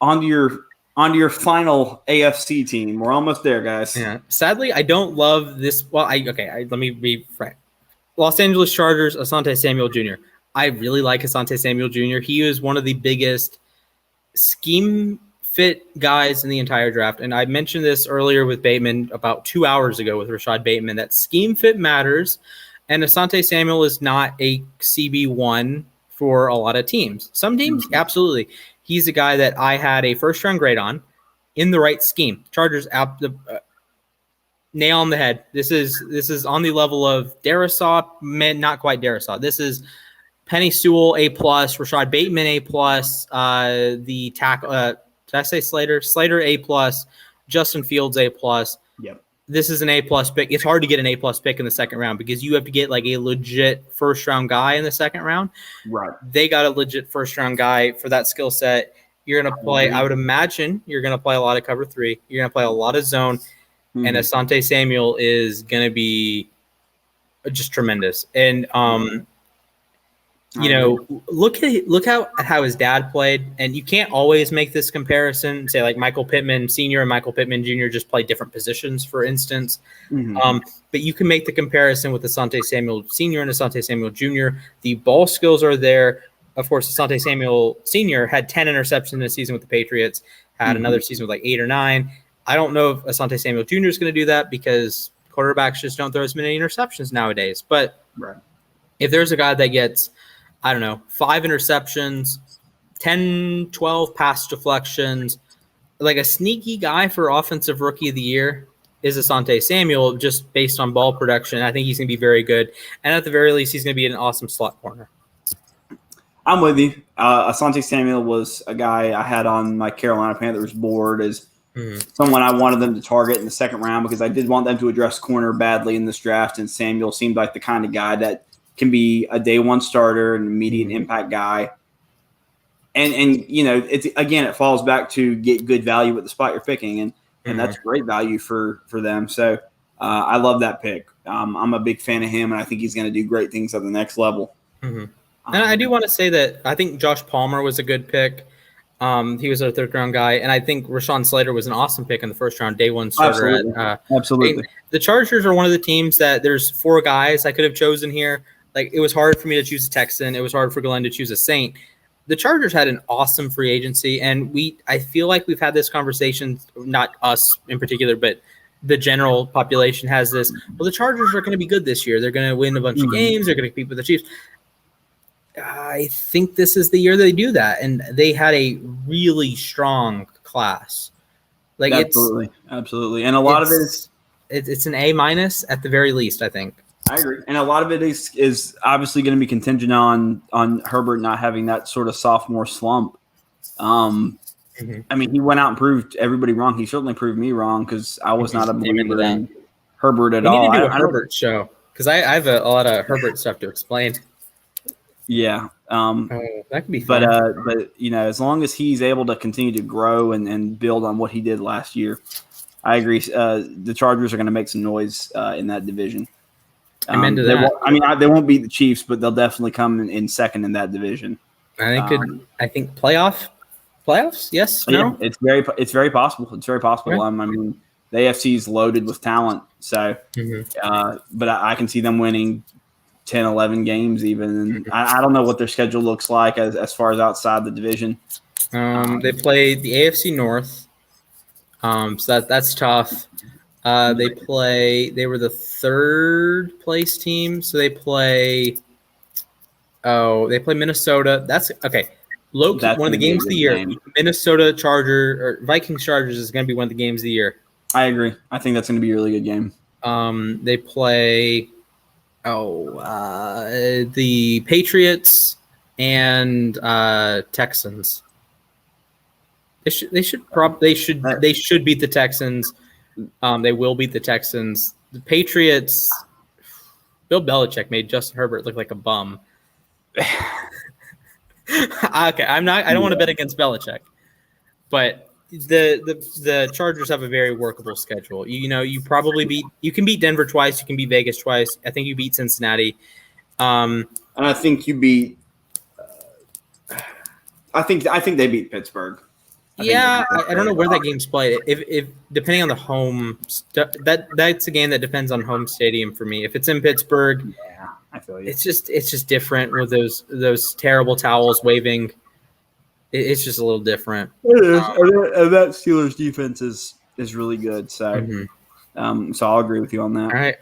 on to your final AFC team. We're almost there, guys. Yeah. Sadly, I don't love this. Well, let me be frank. Los Angeles Chargers, Asante Samuel Jr. I really like Asante Samuel Jr. He is one of the biggest scheme fit guys in the entire draft. And I mentioned this earlier with Bateman about 2 hours ago with Rashad Bateman, that scheme fit matters. And Asante Samuel is not a CB1 for a lot of teams. Some teams, absolutely. He's a guy that I had a first-round grade on in the right scheme. Chargers, nail on the head. This is on the level of Darisaw, not quite Darisaw. This is Penny Sewell A+, Rashad Bateman A+, the tackle. Did I say Slater? Slater A+, Justin Fields A+. Yep. This is an A+ pick. It's hard to get an A+ pick in the second round because you have to get like a legit first round guy in the second round. Right. They got a legit first round guy for that skill set. You're going to play, I would imagine you're going to play a lot of cover 3. You're going to play a lot of zone. And Asante Samuel is going to be just tremendous. And, look how his dad played. And you can't always make this comparison. Say like Michael Pittman Sr. and Michael Pittman Jr. just play different positions, for instance. But you can make the comparison with Asante Samuel Sr. and Asante Samuel Jr. The ball skills are there. Of course, Asante Samuel Sr. had 10 interceptions in a season with the Patriots, had another season with like 8 or 9. I don't know if Asante Samuel Jr. is going to do that because quarterbacks just don't throw as many interceptions nowadays. But if there's a guy that gets, 5 interceptions, 10, 12 pass deflections, like a sneaky guy for Offensive Rookie of the Year is Asante Samuel, just based on ball production. I think he's going to be very good. And at the very least, he's going to be an awesome slot corner. I'm with you. Asante Samuel was a guy I had on my Carolina Panthers board as someone I wanted them to target in the second round because I did want them to address corner badly in this draft, and Samuel seemed like the kind of guy that can be a day one starter, an immediate impact guy. And it falls back to get good value at the spot you're picking, and that's great value for them. So I love that pick. I'm a big fan of him, and I think he's going to do great things at the next level. And I do want to say that I think Josh Palmer was a good pick. He was a third-round guy, and I think Rashawn Slater was an awesome pick in the first round, day one starter. Absolutely. The Chargers are one of the teams that there's 4 guys I could have chosen here. Like, it was hard for me to choose a Texan. It was hard for Glenn to choose a Saint. The Chargers had an awesome free agency, and I feel like we've had this conversation, not us in particular, but the general population has this. Well, the Chargers are going to be good this year. They're going to win a bunch of games. They're going to compete with the Chiefs. I think this is the year they do that, and they had a really strong class. Like absolutely, and a lot of it's an A- at the very least, I think. I agree, and a lot of it is obviously going to be contingent on Herbert not having that sort of sophomore slump. I mean, he went out and proved everybody wrong. He certainly proved me wrong because I was not a believer in Herbert at all. We need to do a Herbert show because I have a lot of Herbert stuff to explain. Yeah. That could be fun. But as long as he's able to continue to grow and build on what he did last year, I agree. The Chargers are going to make some noise in that division. I'm into that. They won't beat the Chiefs, but they'll definitely come in second in that division. I think playoffs. Yes. No. Yeah, it's very possible. It's very possible. Right. I mean, the AFC is loaded with talent. So, but I can see them winning 10, 11 games even. And I don't know what their schedule looks like as far as outside the division. They play the AFC North. So that's tough. They were the third place team. So they play Minnesota. That's okay. One of the games of the year. Minnesota Vikings Chargers is going to be one of the games of the year. I agree. I think that's going to be a really good game. They play the Patriots and Texans. They should beat the Texans. They will beat the Texans. The Patriots. Bill Belichick made Justin Herbert look like a bum. Okay, I don't want to bet against Belichick, but the Chargers have a very workable schedule. You can beat Denver twice, you can beat Vegas twice. I think you beat Cincinnati, and I think you beat. I think they beat Pittsburgh. Yeah, I don't know where that game's played. If depending on the home, that's a game that depends on home stadium for me. If it's in Pittsburgh, Yeah, I feel you. it's just different with those terrible towels waving. It's just a little different. It is, and that Steelers defense is really good. So, Mhm. so I'll agree with you on that. All right.